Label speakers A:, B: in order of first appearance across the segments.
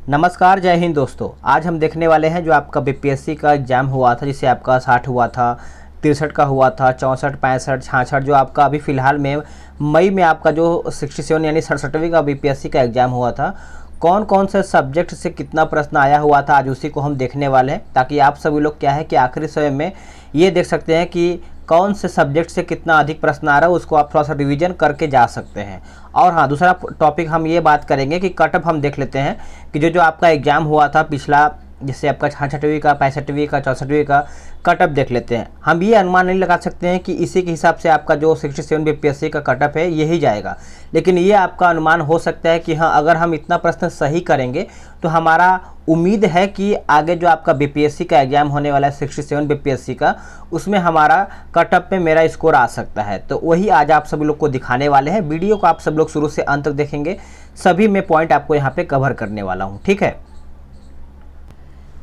A: नमस्कार, जय हिंद दोस्तों। आज हम देखने वाले हैं जो आपका बीपीएससी का एग्ज़ाम हुआ था, जिसे आपका 60 हुआ था, 63 का हुआ था, 64, 65, 66 जो आपका अभी फ़िलहाल में मई में आपका जो 67 यानी 67वीं का बीपीएससी का एग्ज़ाम हुआ था। कौन कौन से सब्जेक्ट से कितना प्रश्न आया हुआ था, आज उसी को हम देखने वाले हैं, ताकि आप सभी लोग क्या है कि आखिरी समय में ये देख सकते हैं कि कौन से सब्जेक्ट से कितना अधिक प्रश्न आ रहा है, उसको आप थोड़ा सा रिवीजन करके जा सकते हैं। और हाँ, दूसरा टॉपिक हम ये बात करेंगे कि कट ऑफ हम देख लेते हैं कि जो आपका एग्ज़ाम हुआ था पिछला, जिससे आपका 66वीं का, 65वीं का, 64वीं का कट ऑफ देख लेते हैं। हम ये अनुमान नहीं लगा सकते हैं कि इसी के हिसाब से आपका जो 67 बीपीएससी का कट ऑफ है यही जाएगा, लेकिन ये आपका अनुमान हो सकता है कि हाँ, अगर हम इतना प्रश्न सही करेंगे तो हमारा उम्मीद है कि आगे जो आपका बीपीएससी का एग्ज़ाम होने वाला है 67 बीपीएससी का, उसमें हमारा कट ऑफ में मेरा स्कोर आ सकता है। तो वही आज आप सभी लोग को दिखाने वाले हैं। वीडियो को आप सब लोग शुरू से अंत तक देखेंगे, सभी मैं पॉइंट आपको यहाँ पे कवर करने वाला हूँ, ठीक है।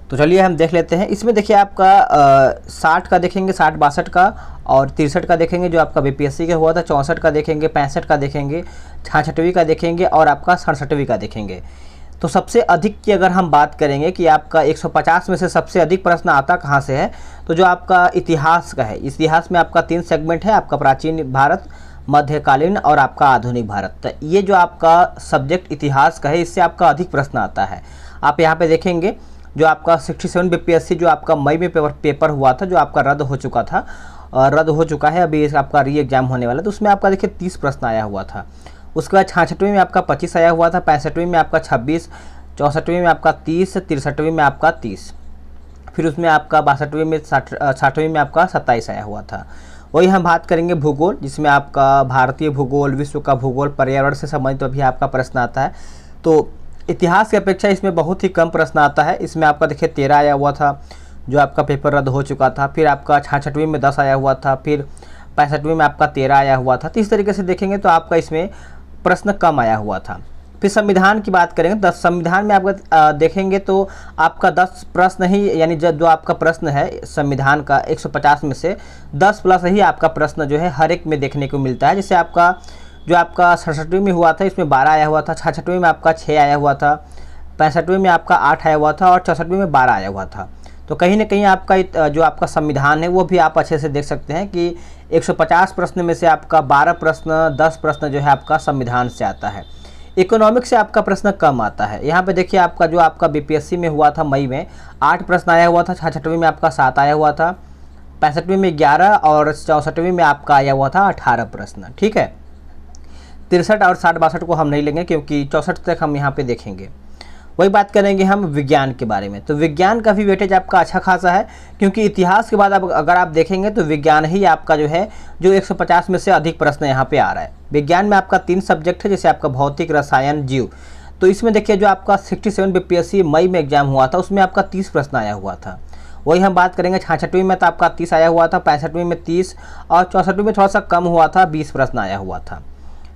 A: तो चलिए हम देख लेते हैं। इसमें देखिए आपका 60 का देखेंगे, 60 62 का, और 63 का देखेंगे जो आपका बीपीएससी का हुआ था, 64 का देखेंगे, 65 का देखेंगे, 66वीं का देखेंगे और आपका 67वीं का देखेंगे। तो सबसे अधिक की अगर हम बात करेंगे कि आपका 150 में से सबसे अधिक प्रश्न आता कहाँ से है, तो जो आपका इतिहास का है। इतिहास में आपका 3 सेगमेंट है, आपका प्राचीन भारत, मध्यकालीन और आपका आधुनिक भारत। तो ये जो आपका सब्जेक्ट इतिहास का है, इससे आपका अधिक प्रश्न आता है। आप यहाँ पे देखेंगे जो आपका 67 बीपीएससी जो आपका मई में पेपर हुआ था, जो आपका रद्द हो चुका था, रद्द हो चुका है, अभी आपका री एग्ज़ाम होने वाला, तो उसमें आपका देखिए 30 प्रश्न आया हुआ था। उसके बाद 66वीं में आपका 25 आया हुआ था, 65वीं में आपका 26, 64वीं में आपका 30, 63वीं में आपका 30, फिर उसमें आपका 62वीं में 60वीं में आपका 27 आया हुआ था। वही हम बात करेंगे भूगोल, जिसमें आपका भारतीय भूगोल, विश्व का भूगोल, पर्यावरण से संबंधित तो अभी आपका प्रश्न आता है। तो इतिहास की अपेक्षा इसमें बहुत ही कम प्रश्न आता है। इसमें आपका देखिए 13 आया हुआ था, जो आपका पेपर रद्द हो चुका था। फिर आपका 66वीं में 10 आया हुआ था, फिर 65वीं में आपका 13 आया हुआ था। तो इस तरीके से देखेंगे तो आपका इसमें प्रश्न कम आया हुआ था। फिर संविधान की बात करेंगे, 10 संविधान में आपका देखेंगे तो आपका 10 प्रश्न ही, यानी जो आपका प्रश्न है संविधान का 150 में से 10 प्लस ही आपका प्रश्न जो है हर एक में देखने को मिलता है। जैसे आपका जो आपका 67वीं में हुआ था, इसमें 12 आया हुआ था, 66वीं में आपका 6 आया हुआ था, 65वीं में आपका 8 आया हुआ था और 64वीं में 12 आया हुआ था। तो कहीं ना कहीं आपका जो आपका संविधान है वो भी आप अच्छे से देख सकते हैं कि 150 प्रश्न में से आपका 12 प्रश्न, 10 प्रश्न जो है आपका संविधान से आता है। इकोनॉमिक्स से आपका प्रश्न कम आता है। यहाँ पे देखिए आपका जो आपका बीपीएससी में हुआ था मई में 8 प्रश्न आया हुआ था, 66वीं में आपका 7 आया हुआ था, 65वीं में 11 और 64वीं में आपका आया हुआ था 18 प्रश्न, ठीक है। 63 और 60 62 को हम नहीं लेंगे, क्योंकि 64 तक हम यहाँ पे देखेंगे। वही बात करेंगे हम विज्ञान के बारे में। तो विज्ञान का भी वेटेज आपका अच्छा खासा है, क्योंकि इतिहास के बाद अगर आप देखेंगे तो विज्ञान ही आपका जो है जो 150 में से अधिक प्रश्न यहाँ पे आ रहा है। विज्ञान में आपका 3 सब्जेक्ट है, जैसे आपका भौतिक, रसायन, जीव। तो इसमें देखिए जो आपका 67 बीपीएससी मई में एग्जाम हुआ था, उसमें आपका 30 प्रश्न आया हुआ था। वही हम बात करेंगे 66वीं में तो आपका 30 आया हुआ था, 65वीं में 30 और 64वीं में थोड़ा सा कम हुआ था, 20 प्रश्न आया हुआ था।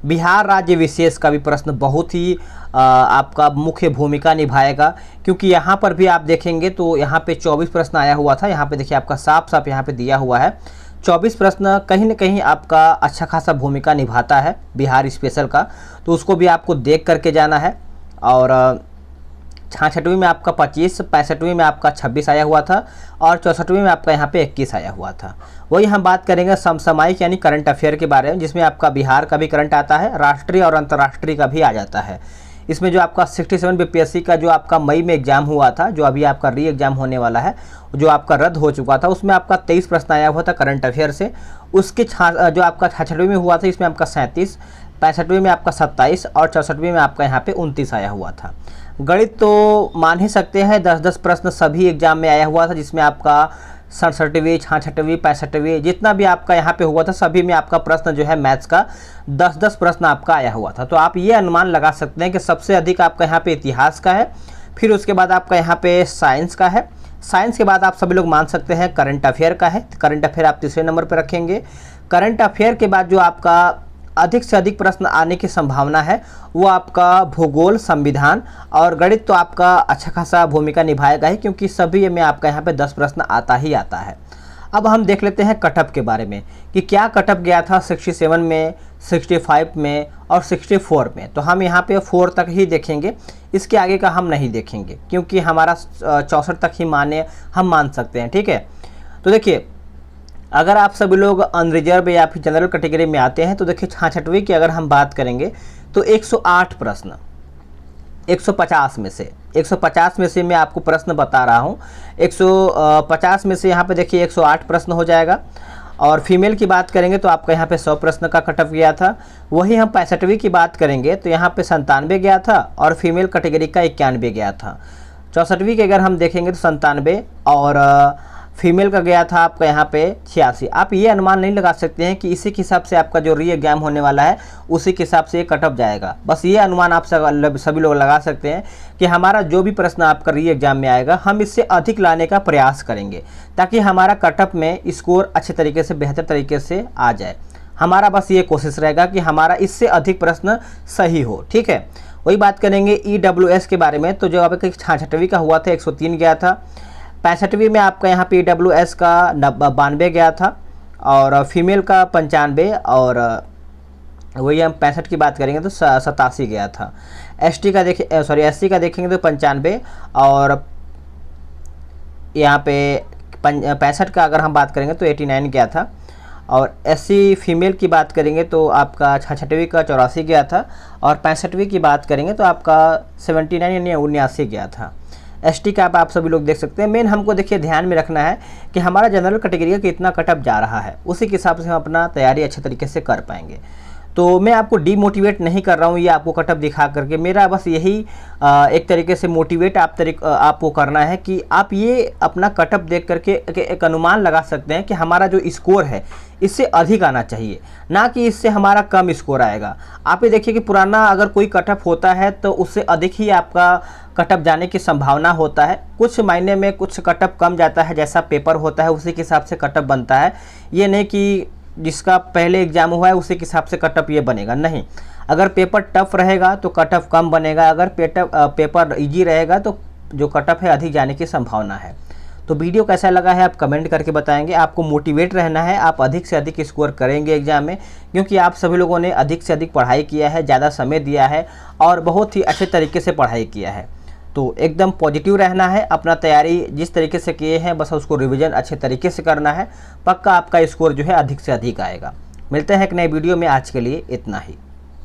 A: बिहार राज्य विशेष का भी प्रश्न बहुत ही आपका मुख्य भूमिका निभाएगा, क्योंकि यहाँ पर भी आप देखेंगे तो यहाँ पे 24 प्रश्न आया हुआ था। यहाँ पे देखिए आपका साफ साफ यहाँ पे दिया हुआ है 24 प्रश्न कहीं ना कहीं आपका अच्छा खासा भूमिका निभाता है बिहार स्पेशल का, तो उसको भी आपको देख करके जाना है। और 66वीं में आपका 25, 65वीं में आपका 26 आया हुआ था और 64वीं में आपका यहाँ पे 21 आया हुआ था। वही हम बात करेंगे समसामयिक यानी करंट अफेयर के बारे में, जिसमें आपका बिहार का भी करंट आता है, राष्ट्रीय और अंतर्राष्ट्रीय का भी आ जाता है। इसमें जो आपका 67 बीपीएससी का जो आपका मई में एग्जाम हुआ था, जो अभी आपका री एग्जाम होने वाला है, जो आपका रद्द हो चुका था, उसमें आपका 23 प्रश्न आया हुआ था करंट अफेयर से। उसके जो आपका 66वीं में हुआ था, इसमें आपका 37, 65वीं में आपका 27 और 64वीं में आपका यहाँ पे 29 आया हुआ था। गणित तो मान ही सकते हैं 10-10 प्रश्न सभी एग्जाम में आया हुआ था, जिसमें आपका 67वीं, 66वीं, 65वीं जितना भी आपका यहाँ पे हुआ था, सभी में आपका प्रश्न जो है मैथ्स का 10-10 प्रश्न आपका आया हुआ था। तो आप ये अनुमान लगा सकते हैं कि सबसे अधिक आपका यहाँ पे इतिहास का है, फिर उसके बाद आपका यहाँ पे साइंस का है, साइंस के बाद आप सभी लोग मान सकते हैं करंट अफेयर का है। करंट अफेयर आप तीसरे नंबर पर रखेंगे। करंट अफेयर के बाद जो आपका अधिक से अधिक प्रश्न आने की संभावना है वो आपका भूगोल, संविधान और गणित तो आपका अच्छा खासा भूमिका निभाएगा ही, क्योंकि सभी में आपका यहाँ पे 10 प्रश्न आता ही आता है। अब हम देख लेते हैं कटअप के बारे में कि क्या कटअप गया था 67 में, 65 में और 64 में। तो हम यहाँ पे 4 तक ही देखेंगे, इसके आगे का हम नहीं देखेंगे क्योंकि हमारा 64 तक ही हम मान सकते हैं। ठीक है, तो देखिए अगर आप सभी लोग अनरिजर्व या फिर जनरल कैटेगरी में आते हैं तो देखिए 66वीं की अगर हम बात करेंगे तो 108 प्रश्न 150 में से 150 में से मैं आपको प्रश्न बता रहा हूँ। 150 में से यहाँ पे देखिए 108 प्रश्न हो जाएगा। और फीमेल की बात करेंगे तो आपका यहाँ पे 100 प्रश्न का कट ऑफ गया था। वही हम 65वीं की बात करेंगे तो यहाँ पे 97 गया था और फीमेल कैटेगरी का 91 गया था। 64वीं की अगर हम देखेंगे तो 97 और फीमेल का गया था आपका यहाँ पे 86। आप ये अनुमान नहीं लगा सकते हैं कि इसी के हिसाब से आपका जो री एग्जाम होने वाला है उसी के हिसाब से ये कट ऑफ जाएगा। बस ये अनुमान आप सभी लोग लगा सकते हैं कि हमारा जो भी प्रश्न आपका री एग्जाम में आएगा हम इससे अधिक लाने का प्रयास करेंगे ताकि हमारा कट ऑफ में स्कोर अच्छे तरीके से बेहतर तरीके से आ जाए। हमारा बस ये कोशिश रहेगा कि हमारा इससे अधिक प्रश्न सही हो। ठीक है, वही बात करेंगे EWS के बारे में। तो जो आपका 66वीं का हुआ था 103 गया था। 65वीं में आपका यहाँ पे EWS का 92 गया था और फीमेल का 95 और वही हम 65 की बात करेंगे तो 87 गया था। SC का देखेंगे तो 95 और यहाँ पे 65 का अगर हम बात करेंगे तो 89 गया था। और SC फीमेल की बात करेंगे तो आपका 66वीं का 84 गया था और 65वीं की बात करेंगे तो आपका 79 यानी 79 गया था। ST का आप सभी लोग देख सकते हैं। मेन हमको देखिए ध्यान में रखना है कि हमारा जनरल कैटेगरी का कितना कट ऑफ जा रहा है, उसी के हिसाब से हम अपना तैयारी अच्छे तरीके से कर पाएंगे। तो मैं आपको डीमोटिवेट नहीं कर रहा हूँ ये आपको कट ऑफ दिखा करके, मेरा बस यही एक तरीके से मोटिवेट आपको करना है कि आप ये अपना कट ऑफ देख करके एक अनुमान लगा सकते हैं कि हमारा जो स्कोर है इससे अधिक आना चाहिए, ना कि इससे हमारा कम स्कोर आएगा। आप ये देखिए कि पुराना अगर कोई कट ऑफ होता है तो उससे अधिक ही आपका कट ऑफ जाने की संभावना होता है। कुछ महीने में कुछ कट ऑफ कम जाता है, जैसा पेपर होता है उसी के हिसाब से कट ऑफ बनता है। ये नहीं कि जिसका पहले एग्जाम हुआ है उसी के हिसाब से कट ऑफ ये बनेगा, नहीं। अगर पेपर टफ रहेगा तो कट ऑफ कम बनेगा, अगर पेपर इजी रहेगा तो जो कट ऑफ है अधिक जाने की संभावना है। तो वीडियो कैसा लगा है आप कमेंट करके बताएंगे। आपको मोटिवेट रहना है, आप अधिक से अधिक स्कोर करेंगे एग्जाम में, क्योंकि आप सभी लोगों ने अधिक से अधिक पढ़ाई किया है, ज़्यादा समय दिया है और बहुत ही अच्छे तरीके से पढ़ाई किया है। तो एकदम पॉजिटिव रहना है, अपना तैयारी जिस तरीके से किए हैं बस उसको रिवीजन अच्छे तरीके से करना है, पक्का आपका स्कोर जो है अधिक से अधिक आएगा। मिलते हैं एक नए वीडियो में, आज के लिए इतना ही।